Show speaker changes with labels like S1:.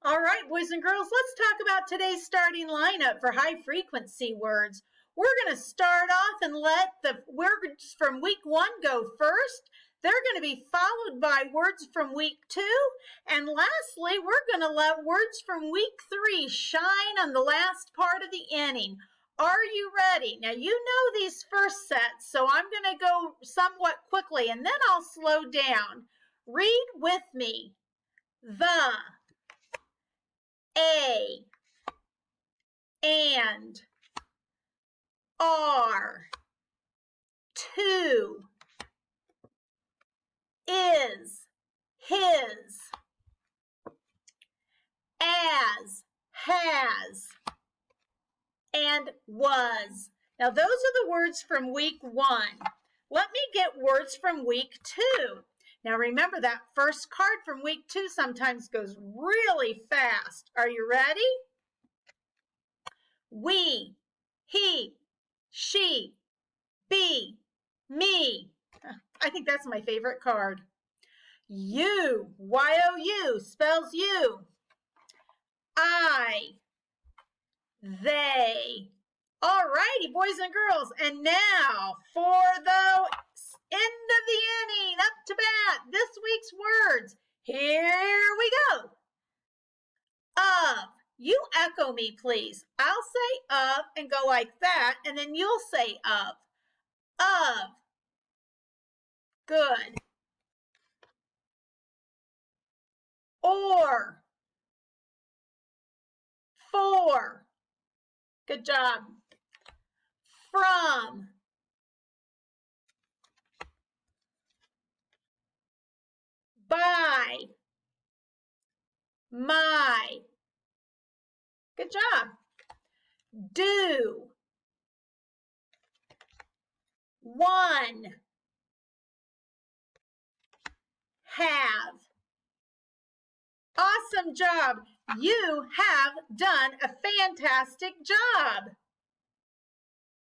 S1: All right, boys and girls, let's talk about today's starting lineup for high frequency words. We're going to start off and let the words from week 1 go first. They're going to be followed by words from week 2. And lastly, we're going to let words from week 3 shine on the last part of the inning. Are you ready? Now, you know these first sets, so I'm going to go somewhat quickly and then I'll slow down. Read with me. The, a, and, are, to, is, his, as, has, and was. Now those are the words from week 1. Let me get words from week 2. Now remember that first card from week 2 sometimes goes really fast. Are you ready? We, he, she, be, me. I think that's my favorite card. You, Y-O-U, spells you. I, they. All righty, boys and girls. And now for the end of the inning, up to bat, this week's words. Here we go. Of. You echo me, please. I'll say of and go like that, and then you'll say of. Of. Good. Or. For. Good job. From. By. My. Good job. Do. One. Have. Awesome job. You have done a fantastic job.